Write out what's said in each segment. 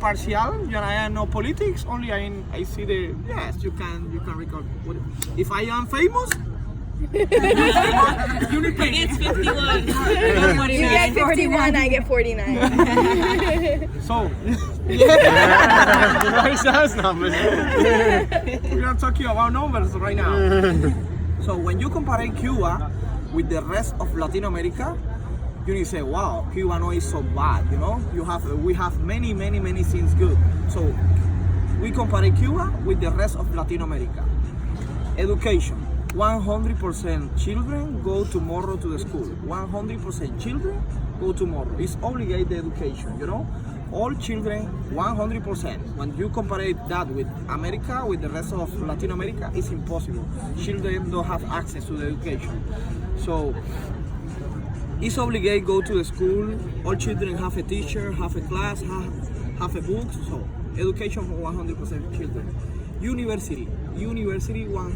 impartial. You know, I know politics. Only I see the yes. You can record. If I am famous. You need He gets 51. You get 51, I get 49. So, yeah, those numbers. We're not talking about numbers right now. So when you compare Cuba with the rest of Latin America, you need to say, wow, Cuba no is so bad, you know? We have many things good. So we compare Cuba with the rest of Latin America. Education. 100% children go tomorrow to the school. 100% children go tomorrow. It's obligated education, you know? All children, 100%. When you compare that with America, with the rest of Latin America, it's impossible. Children don't have access to the education. So, it's obligated go to the school. All children have a teacher, have a class, have a book. So, education for 100% children. University want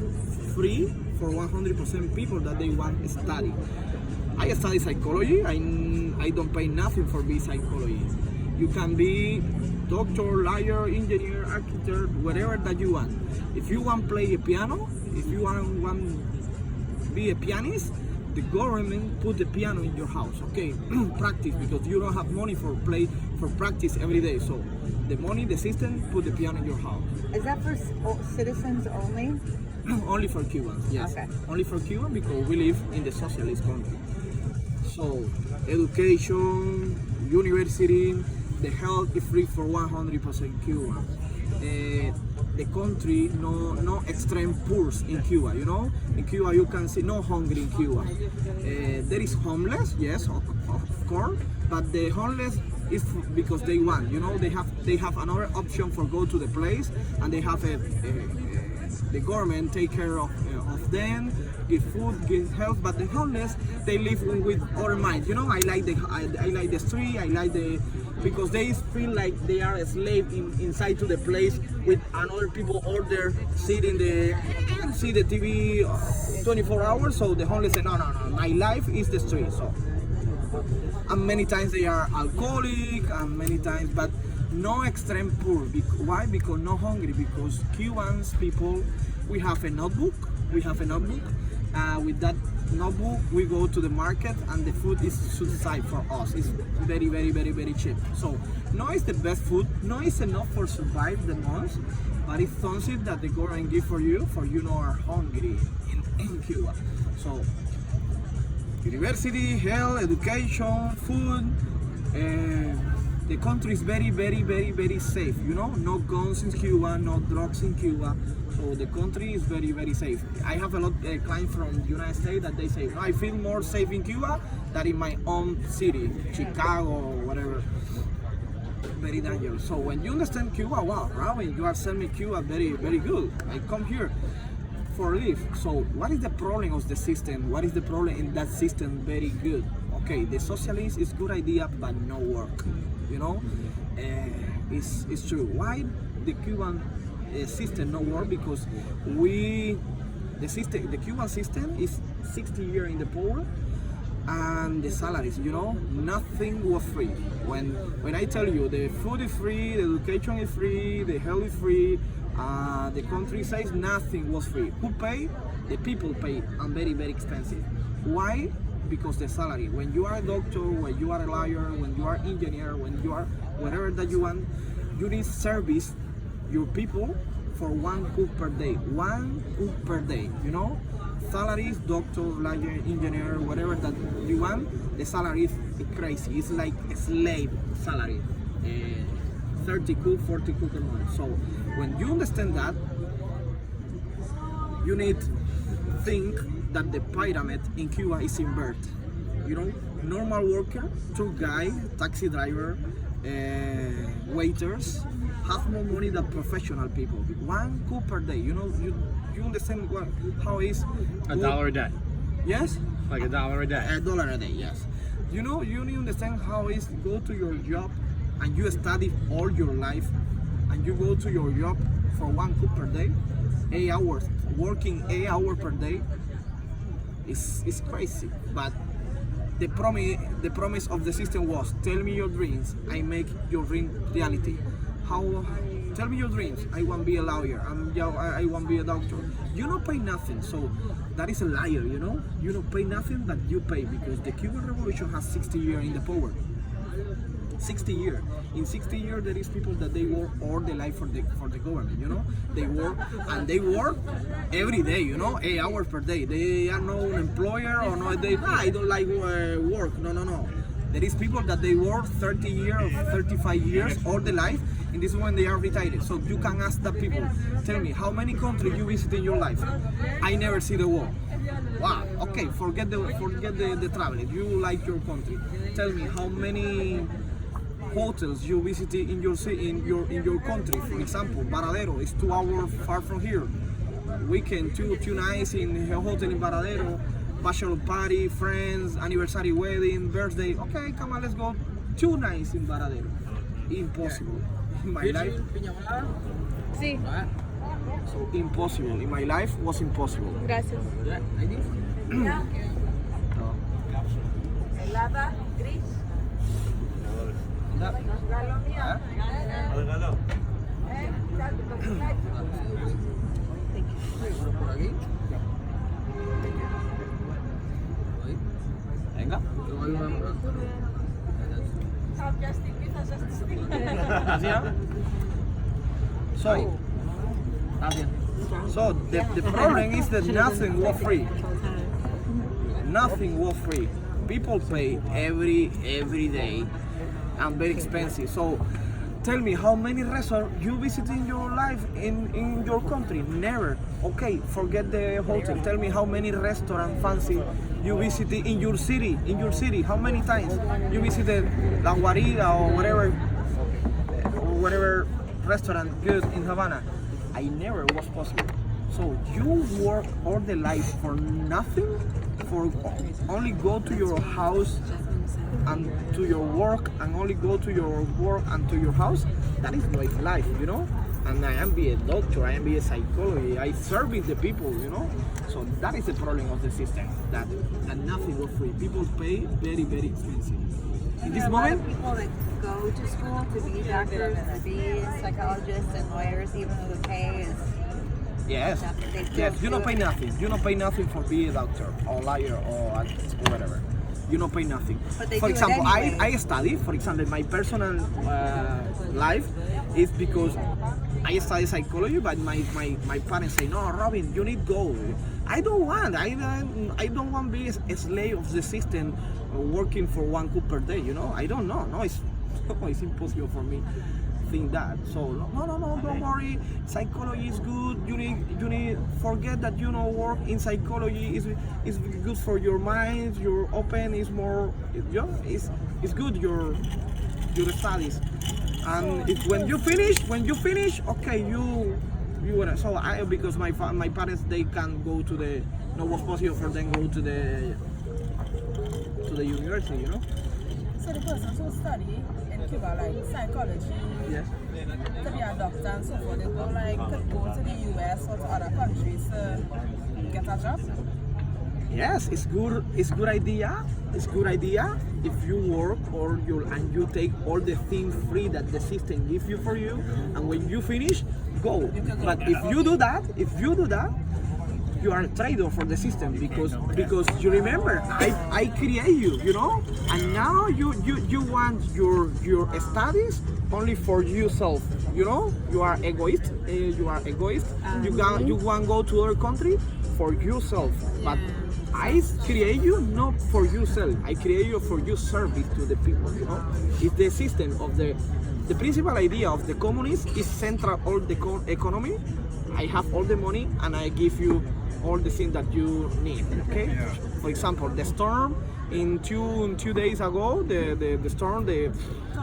free for 100% people that they want to study. I study psychology. I don't pay nothing for being psychology. You can be doctor, lawyer, engineer, architect, whatever that you want. If you want to play a piano, if you want to be a pianist, the government put the piano in your house. Okay, practice because you don't have money for practice every day. So the money, the system, put the piano in your house. Is that for citizens only? Only for Cubans, yes. Okay. Only for Cuban because we live in the socialist country. So, education, university, the health is free for 100% Cuba. The country, no extreme poor in Cuba, you know? In Cuba you can see no hungry in Cuba. There is homeless, yes, of course, but the homeless is because they want, you know, they have another option for go to the place and they have the government take care of them, give food, give health. But the homeless, they live with other mind. You know, I like the street. I like because they feel like they are a slave inside to the place with another people order, sitting see the TV 24 hours. So the homeless say, no, my life is the street. So, and many times they are alcoholic, and many times, but no extreme poor. Why? Because no hungry. Because Cubans people, we have a notebook. With that notebook, we go to the market, and the food is subsidized for us. It's very, very, very, very cheap. So, no, it's the best food. No, it's enough for survive the month, but it's something that the government give for you no are hungry in Cuba. So, university, health, education, food. The country is very, very, very, very safe. You know, no guns in Cuba, no drugs in Cuba. So the country is very, very safe. I have a lot of clients from the United States that they say, I feel more safe in Cuba than in my own city, Chicago or whatever. Very dangerous. So when you understand Cuba, wow, Robin, you are telling me Cuba very, very good. I come here for live. So what is the problem of the system? What is the problem in that system? Very good. Okay, the socialist is good idea, but no work. You know, it's true. Why the Cuban system no work? Because the Cuban system is 60 years in the power, and the salaries, you know, nothing was free. When I tell you the food is free, the education is free, the health is free, the country says nothing was free. Who pay? The people pay, and very, very expensive. Why? Because the salary. When you are a doctor, when you are a lawyer, when you are engineer, when you are whatever that you want, you need service your people for 1 cook per day. 1 cook per day, you know? Salaries, doctor, lawyer, engineer, whatever that you want, the salary is crazy. It's like a slave salary. 30 cook, 40 cook a month. So when you understand that, you need to think that the pyramid in Cuba is inverted. You know, normal worker, tour guide, taxi driver, waiters have more money than professional people. 1 cook per day. You know, you understand how is $1 a day. Yes? Like $1 a day. $1 a day, yes. You know, you understand how is go to your job and you study all your life and you go to your job for 1 cook per day, 8 hours, working 8 hours per day. It's crazy, but the promise of the system was, tell me your dreams, I make your dream reality. how? Tell me your dreams. I want to be a lawyer. I want to be a doctor. You don't pay nothing, so that is a liar. You know. You don't pay nothing, but you pay because the Cuban Revolution has 60 years in the power. 60 years. In 60 years, there is people that they work all their life for the government. You know, they work and they work every day. You know, 8 hours per day. They are no employer or no. I don't like work. No. There is people that they work 30 years or 35 years all their life. In this moment they are retired. So you can ask the people. Tell me how many countries you visit in your life. I never see the world. Wow. Okay. Forget the travel. If you like your country, tell me how many hotels you visit in your country. For example, Varadero is 2 hours far from here. Weekend, two nights in a hotel in Varadero, bachelor party, friends, anniversary, wedding, birthday. Okay, come on, let's go. 2 nights in Varadero. Impossible in my life. Sí. So impossible in my life was impossible. Gracias. Helada, gris. Venga. So the problem is that nothing was free. Nothing was free. People pay every day and very expensive. So tell me how many restaurants you visit in your life in your country? Never. Okay, forget the hotel. Tell me how many restaurants fancy you visited in your city. In your city, how many times you visited La Guarida or whatever restaurant good in Habana? I never was possible. So you work all the life for nothing, for only go to your house and to your work, and only go to your work and to your house. That is not life, you know. And I am be a doctor, I am be a psychologist, I service the people, you know. So that is the problem of the system, that nothing was free. People pay very expensive. In this moment, People that go to school to be doctors, to be psychologists and lawyers, even though the pay is yes, you don't pay nothing. You don't pay nothing for being a doctor or lawyer or whatever. You don't pay nothing. But they For do it example, anyway. I study. For example, my personal life is because I study psychology, but my parents say, no, Robin, you need go. I don't want. I don't want to be a slave of the system, working for 1 cup per day. You know, I don't know. No, it's impossible for me. Think that. So no, don't worry. Psychology is good. You need forget that work in psychology is good for your mind. Your open is more. It's good your studies. And when you finish, okay, you wanna. So because my parents they can go to the. No, was possible for them go to the university. You know. So the person who study in Cuba, like psychology, Yes. to be a doctor and so forth, they could go to the US or to other countries to get a job. Yes, it's good. It's good idea. It's good idea if you work and you take all the things free that the system gives you for you, and when you finish, go. But if you do that, you are a traitor for the system because you remember I create you, and now you want your studies only for yourself, you are egoist. You want to go to other country for yourself, but I create you not for yourself. I create you for your service to the people. It's the system of the principal idea of the communist is central all the economy. I have all the money and I give you all the things that you need. Okay. For example, the storm in two days ago, the storm, the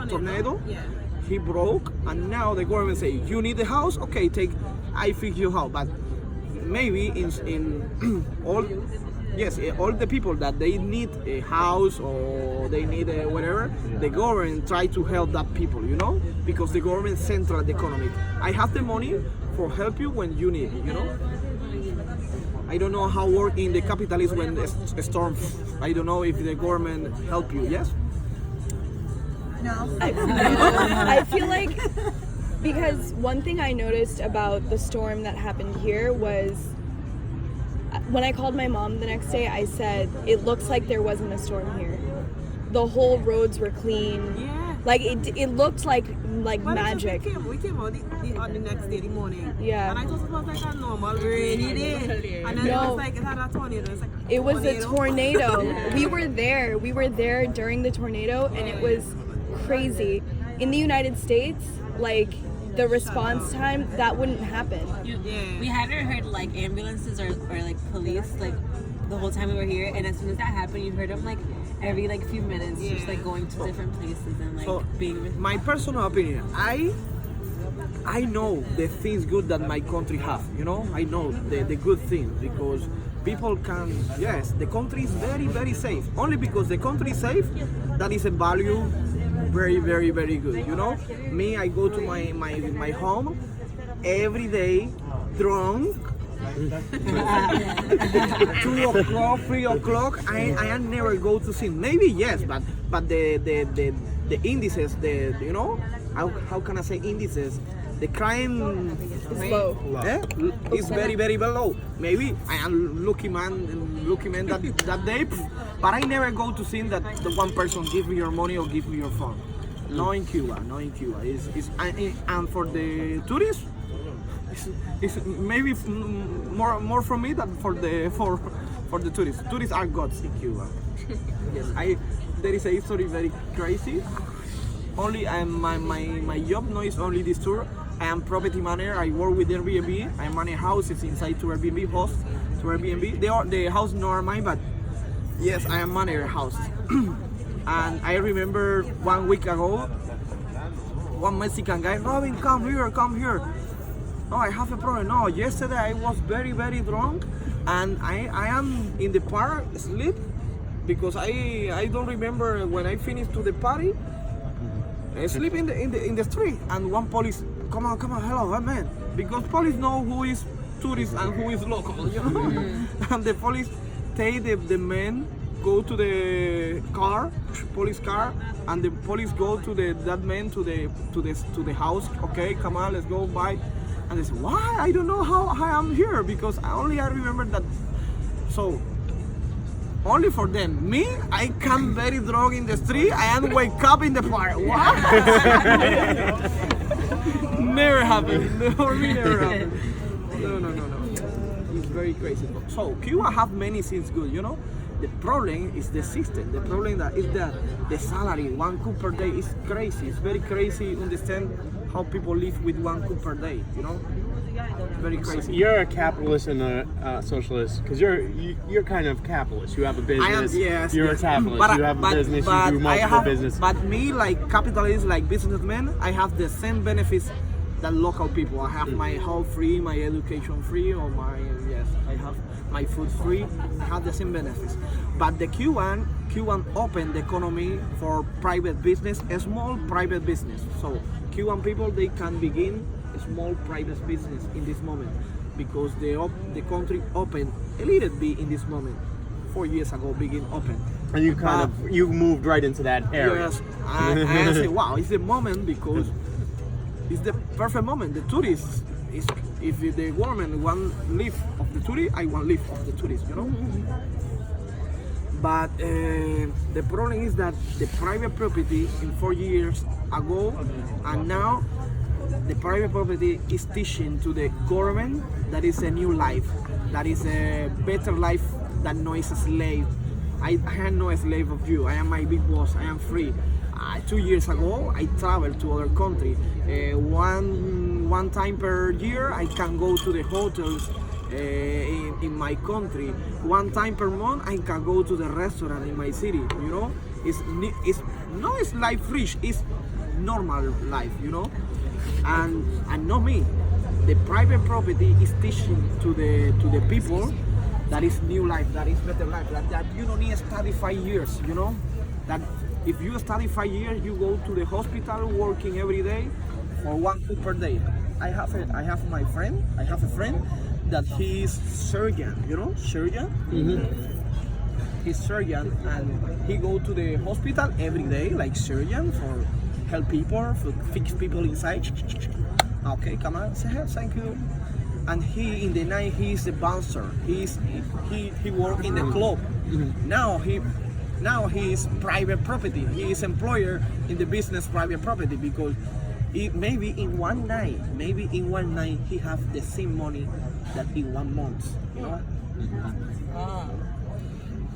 tornado. Yeah. He broke, and now the government say you need a house. Okay, I fix your house, but maybe in all. Yes, all the people that they need a house or they need whatever, the government try to help that people, because the government central the economy. I have the money for help you when you need it, I don't know how work in the capitalism when a storm. I don't know if the government help you. Yes. No. I feel like Because one thing I noticed about the storm that happened here was when I called my mom the next day, I said, it looks like there wasn't a storm here. The whole roads were clean. Yeah. Like it looked like magic. We came out on the next day, the morning. Yeah. And I thought it was like a normal rainy day. And then it was like, it had a tornado. It was a tornado. We were there during the tornado, and it was crazy. In the United States, like the response time, that wouldn't happen. We hadn't heard like ambulances or like police like the whole time we were here, and as soon as that happened, you heard them like every like few minutes, just like going to different places and like So, being. my personal opinion, I know the things good that my country have, you know, I know the good things, because people can, yes, the country is very, very safe. Only because the country is safe, that is a value very, very, very good, you know. Me, I go to my home every day drunk. 2 o'clock, 3 o'clock, I never go to see. Maybe yes, but the indices, you know, how can I say indices? The crime It's low. is very, very low. Maybe I am lucky man that day, but I never go to see that the one person give me your money or give me your phone. No in Cuba, no in Cuba. And for the tourists, it's maybe more for me than for the tourists. Tourists are gods in Cuba. Yes, there is a history very crazy. Only my job no is only this tour. I am property manager. I work with Airbnb. I manage houses inside to Airbnb, host to Airbnb. The house not are mine, but yes, I am manager houses. And I remember 1 week ago, one Mexican guy, Robin, come here. No, I have a problem. No, yesterday I was very, very drunk, and I am in the park sleep because I don't remember when I finished to the party. I sleep in the street, and one police, come on, hello, man, because police know who is tourist and who is local, you know. And the police take the men, go to the car, police car, and the police go to that man to the house. Okay, come on, let's go by. And they say, why? I don't know how I am here, because I remember that. So only for them. Me, I come very drunk in the street. I am wake up in the park. What? Never happened. For me, never happened. No. It's very crazy. So Cuba have many things good, you know. The problem is the system. The problem that is that the salary, 1 coup per day, is crazy. It's very crazy to understand how people live with 1 coup per day, you know? Very crazy. You're a capitalist and a socialist, because you're kind of capitalist. You have a business. I am, yes. You're yes. a capitalist. But, you have a business. But You do multiple business. But me, like capitalist, like businessman, I have the same benefits that local people. I have my health free, my education free, or I have my food free. I have the same benefits. But the Cuban opened the economy for private business, a small private business. So Cuban people, they can begin a small private business in this moment, because the country opened a little bit in this moment. 4 years ago, begin open. And you moved right into that area. Yes, I say, wow, it's the moment, because it's the perfect moment. The tourists, if the government want live of the tourist, I want live of the tourist, you know. But the problem is that the private property in 4 years ago and now, the private property is teaching to the government that is a new life, that is a better life than no is a slave. I am no slave of you. I am my big boss. I am free. 2 years ago, I traveled to other country. One time per year, I can go to the hotels in my country. 1 time per month, I can go to the restaurant in my city. You know, it's life rich. It's normal life. You know, and not me. The private property is teaching to the people that is new life, that is better life. That you don't need to study 5 years. You know, that if you study 5 years, you go to the hospital working every day for 1 coup per day. I have a friend that he is surgeon, you know, surgeon. Mm-hmm. He's surgeon, and he go to the hospital every day, like surgeon, for help people, fix people inside. Okay, come on, say hello, thank you. And he in the night he's the bouncer. He work in the club. Now he is private property. He is employer in the business private property because maybe in one night he have the same money that in 1 month. You know.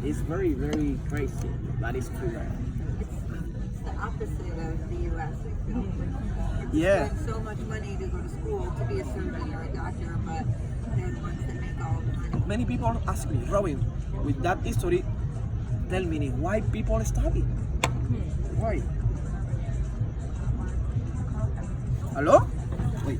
It's very, very crazy. That is true. It's the opposite of the U.S. I feel. Yeah. Spend so much money to go to school to be a surgeon or a doctor, but they're the ones that make all the money. Many people ask me, Robin, with that history, tell me why people study. Why? Hello? Wait.